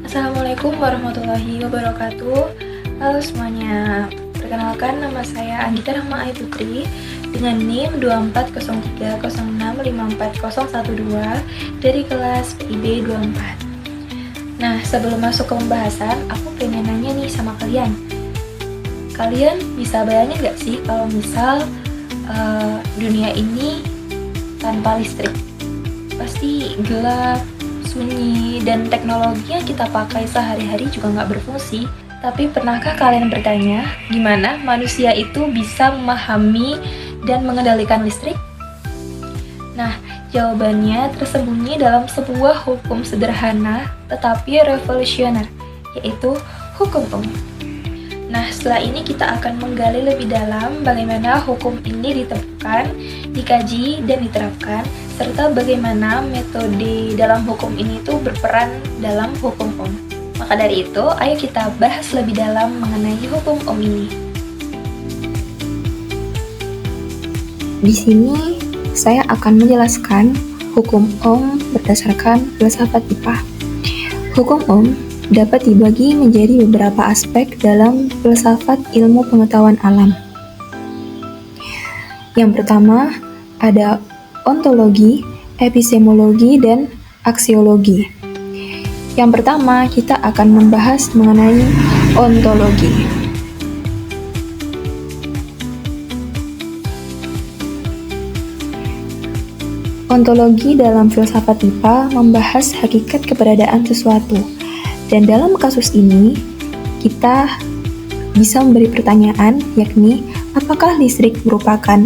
Assalamualaikum warahmatullahi wabarakatuh. Halo semuanya, perkenalkan nama saya Anggita Rahma Ai Putri dengan NIM 240306540012 dari kelas PIB 24. Nah, sebelum masuk ke pembahasan, aku pengen nanya nih sama kalian. Kalian bisa bayangin gak sih kalau misal dunia ini tanpa listrik? Pasti gelap, sunyi, dan teknologi yang kita pakai sehari-hari juga nggak berfungsi. Tapi pernahkah kalian bertanya, gimana manusia itu bisa memahami dan mengendalikan listrik? Nah, jawabannya tersembunyi dalam sebuah hukum sederhana tetapi revolusioner, yaitu hukum Ohm. Nah, setelah ini kita akan menggali lebih dalam bagaimana hukum ini ditemukan, dikaji, dan diterapkan, serta bagaimana metode dalam hukum ini tuh berperan dalam hukum Ohm. Maka dari itu, ayo kita bahas lebih dalam mengenai hukum Ohm ini. Di sini, saya akan menjelaskan hukum Ohm berdasarkan filsafat IPA. Hukum Ohm dapat dibagi menjadi beberapa aspek dalam filsafat ilmu pengetahuan alam. Yang pertama, ada ontologi, epistemologi, dan aksiologi. Yang pertama, kita akan membahas mengenai ontologi. Ontologi dalam filsafat IPA membahas hakikat keberadaan sesuatu. Dan dalam kasus ini, kita bisa memberi pertanyaan, yakni apakah listrik merupakan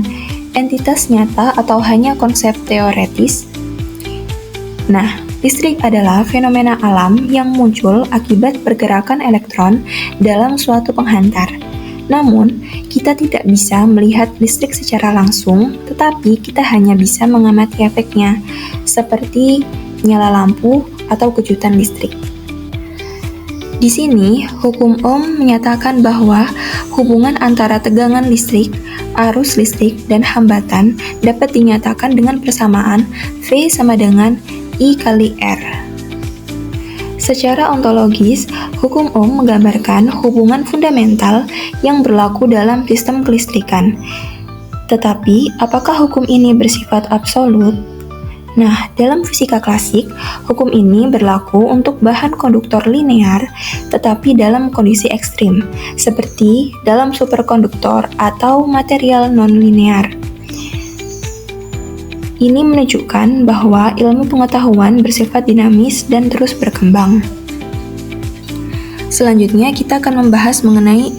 entitas nyata atau hanya konsep teoretis? Nah, listrik adalah fenomena alam yang muncul akibat pergerakan elektron dalam suatu penghantar. Namun, kita tidak bisa melihat listrik secara langsung, tetapi kita hanya bisa mengamati efeknya, seperti nyala lampu atau kejutan listrik. Di sini, hukum Ohm menyatakan bahwa hubungan antara tegangan listrik, arus listrik, dan hambatan dapat dinyatakan dengan persamaan V sama dengan I kali R. Secara ontologis, hukum Ohm menggambarkan hubungan fundamental yang berlaku dalam sistem kelistrikan. Tetapi, apakah hukum ini bersifat absolut? Nah, dalam fisika klasik, hukum ini berlaku untuk bahan konduktor linear, tetapi dalam kondisi ekstrim, seperti dalam superkonduktor atau material non-linear. Ini menunjukkan bahwa ilmu pengetahuan bersifat dinamis dan terus berkembang. Selanjutnya, kita akan membahas mengenai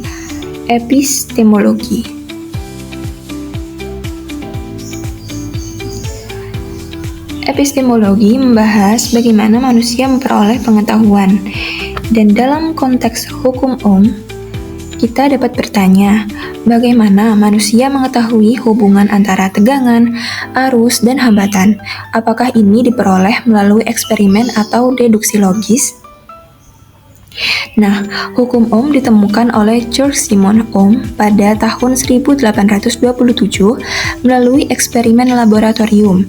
epistemologi. Epistemologi membahas bagaimana manusia memperoleh pengetahuan. Dan dalam konteks hukum Ohm, kita dapat bertanya, bagaimana manusia mengetahui hubungan antara tegangan, arus, dan hambatan? Apakah ini diperoleh melalui eksperimen atau deduksi logis? Nah, hukum Ohm ditemukan oleh George Simon Ohm pada tahun 1827 melalui eksperimen laboratorium.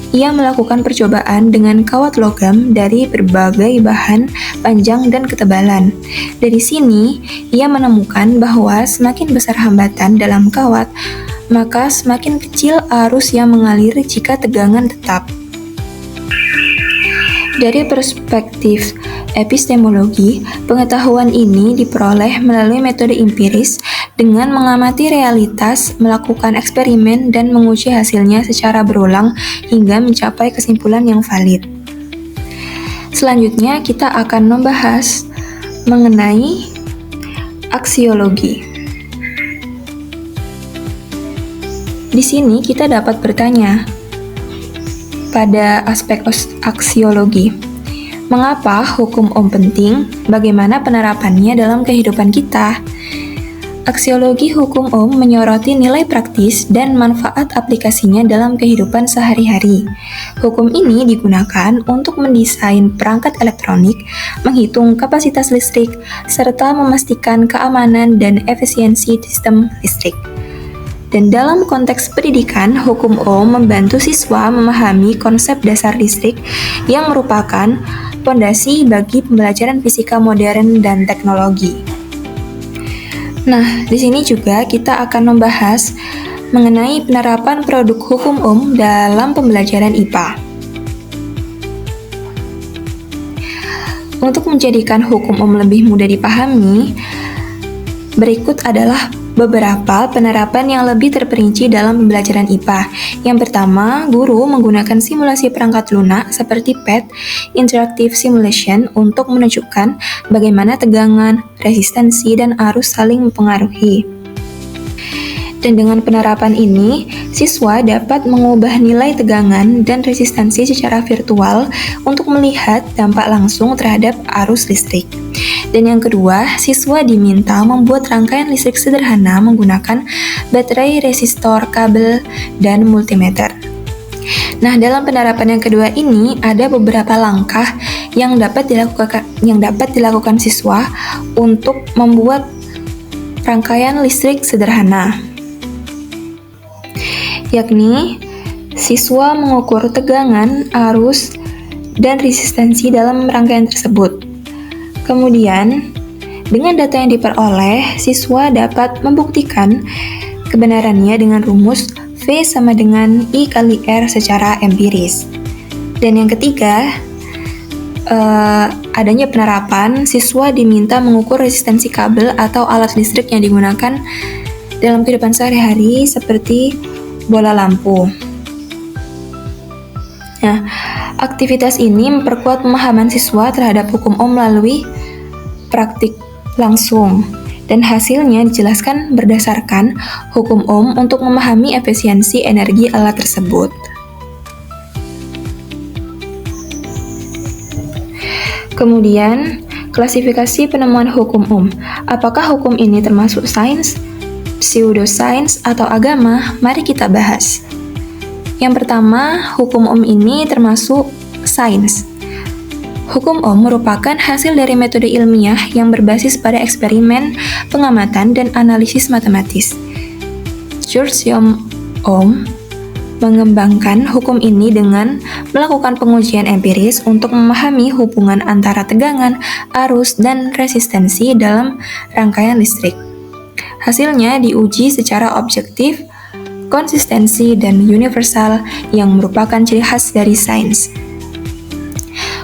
Ia melakukan percobaan dengan kawat logam dari berbagai bahan, panjang, dan ketebalan. Dari sini, ia menemukan bahwa semakin besar hambatan dalam kawat, maka semakin kecil arus yang mengalir jika tegangan tetap. Dari perspektif epistemologi, pengetahuan ini diperoleh melalui metode empiris dengan mengamati realitas, melakukan eksperimen, dan menguji hasilnya secara berulang hingga mencapai kesimpulan yang valid. Selanjutnya, kita akan membahas mengenai aksiologi. Di sini kita dapat bertanya, pada aspek aksiologi, mengapa hukum Ohm penting? Bagaimana penerapannya dalam kehidupan kita? Aksiologi hukum Ohm menyoroti nilai praktis dan manfaat aplikasinya dalam kehidupan sehari-hari. Hukum ini digunakan untuk mendesain perangkat elektronik, menghitung kapasitas listrik, serta memastikan keamanan dan efisiensi sistem listrik. Dan dalam konteks pendidikan, hukum Ohm membantu siswa memahami konsep dasar listrik yang merupakan pondasi bagi pembelajaran fisika modern dan teknologi. Nah, di sini juga kita akan membahas mengenai penerapan produk hukum dalam pembelajaran IPA. Untuk menjadikan hukum lebih mudah dipahami, berikut adalah beberapa penerapan yang lebih terperinci dalam pembelajaran IPA. Yang pertama, guru menggunakan simulasi perangkat lunak seperti PET, Interactive Simulation, untuk menunjukkan bagaimana tegangan, resistansi, dan arus saling mempengaruhi. Dan dengan penerapan ini, siswa dapat mengubah nilai tegangan dan resistansi secara virtual untuk melihat dampak langsung terhadap arus listrik. Dan yang kedua, siswa diminta membuat rangkaian listrik sederhana menggunakan baterai, resistor, kabel, dan multimeter. Nah, dalam penerapan yang kedua ini ada beberapa langkah yang dapat dilakukan siswa untuk membuat rangkaian listrik sederhana. Yakni siswa mengukur tegangan, arus, dan resistansi dalam rangkaian tersebut. Kemudian, dengan data yang diperoleh, siswa dapat membuktikan kebenarannya dengan rumus V sama dengan I kali R secara empiris. Dan yang ketiga, adanya penerapan, siswa diminta mengukur resistansi kabel atau alat listrik yang digunakan dalam kehidupan sehari-hari seperti bola lampu. Nah, aktivitas ini memperkuat pemahaman siswa terhadap hukum melalui praktik langsung, dan hasilnya dijelaskan berdasarkan hukum untuk memahami efisiensi energi alat tersebut. Kemudian, klasifikasi penemuan hukum Apakah hukum ini termasuk sains, pseudosains, atau agama? Mari kita bahas. Yang pertama, hukum ini termasuk sains. Hukum merupakan hasil dari metode ilmiah yang berbasis pada eksperimen, pengamatan, dan analisis matematis. George Ohm mengembangkan hukum ini dengan melakukan pengujian empiris untuk memahami hubungan antara tegangan, arus, dan resistansi dalam rangkaian listrik. Hasilnya diuji secara objektif, konsistensi, dan universal yang merupakan ciri khas dari sains.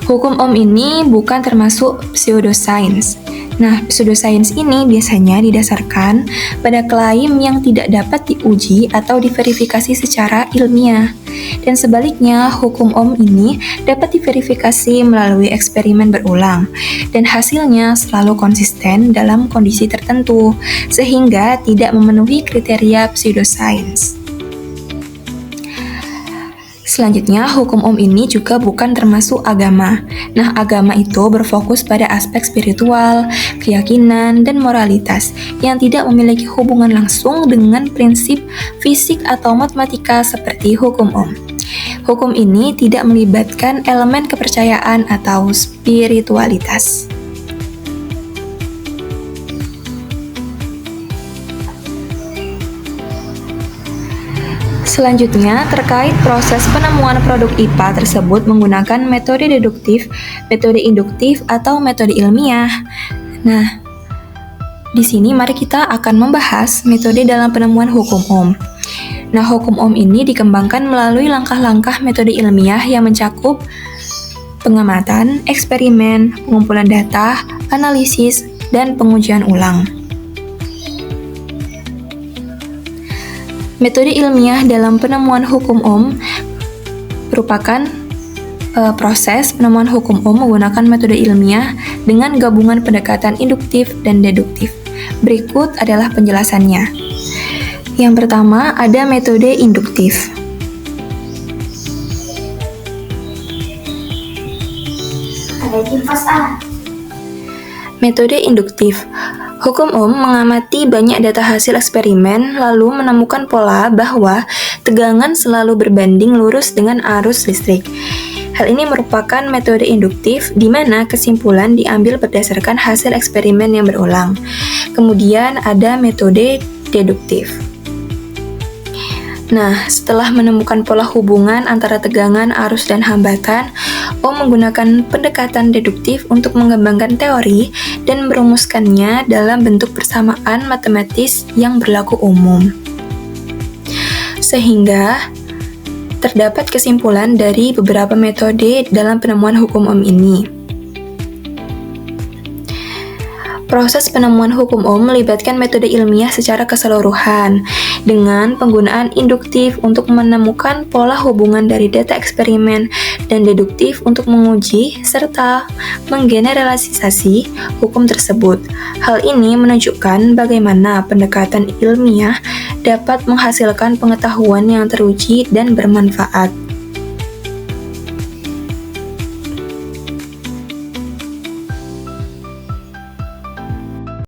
Hukum ini bukan termasuk pseudosains. Nah, pseudosains ini biasanya didasarkan pada klaim yang tidak dapat diuji atau diverifikasi secara ilmiah. Dan sebaliknya, hukum ini dapat diverifikasi melalui eksperimen berulang, dan hasilnya selalu konsisten dalam kondisi tertentu, sehingga tidak memenuhi kriteria pseudosains. Selanjutnya, hukum ini juga bukan termasuk agama. Nah, agama itu berfokus pada aspek spiritual, keyakinan, dan moralitas yang tidak memiliki hubungan langsung dengan prinsip fisik atau matematika seperti hukum Hukum ini tidak melibatkan elemen kepercayaan atau spiritualitas. Selanjutnya, terkait proses penemuan produk IPA tersebut menggunakan metode deduktif, metode induktif, atau metode ilmiah. Nah, di sini mari kita akan membahas metode dalam penemuan hukum Nah, hukum ini dikembangkan melalui langkah-langkah metode ilmiah yang mencakup pengamatan, eksperimen, pengumpulan data, analisis, dan pengujian ulang. Metode ilmiah dalam penemuan hukum merupakan proses penemuan hukum menggunakan metode ilmiah dengan gabungan pendekatan induktif dan deduktif. Berikut adalah penjelasannya. Yang pertama, ada metode induktif. Metode induktif. Hukum mengamati banyak data hasil eksperimen, lalu menemukan pola bahwa tegangan selalu berbanding lurus dengan arus listrik. Hal ini merupakan metode induktif, di mana kesimpulan diambil berdasarkan hasil eksperimen yang berulang. Kemudian ada metode deduktif. Nah, setelah menemukan pola hubungan antara tegangan, arus, dan hambatan, Ohm menggunakan pendekatan deduktif untuk mengembangkan teori dan merumuskannya dalam bentuk persamaan matematis yang berlaku umum. Sehingga terdapat kesimpulan dari beberapa metode dalam penemuan hukum Ohm ini. Proses penemuan hukum Ohm melibatkan metode ilmiah secara keseluruhan, dengan penggunaan induktif untuk menemukan pola hubungan dari data eksperimen dan deduktif untuk menguji serta menggeneralisasi hukum tersebut. Hal ini menunjukkan bagaimana pendekatan ilmiah dapat menghasilkan pengetahuan yang teruji dan bermanfaat.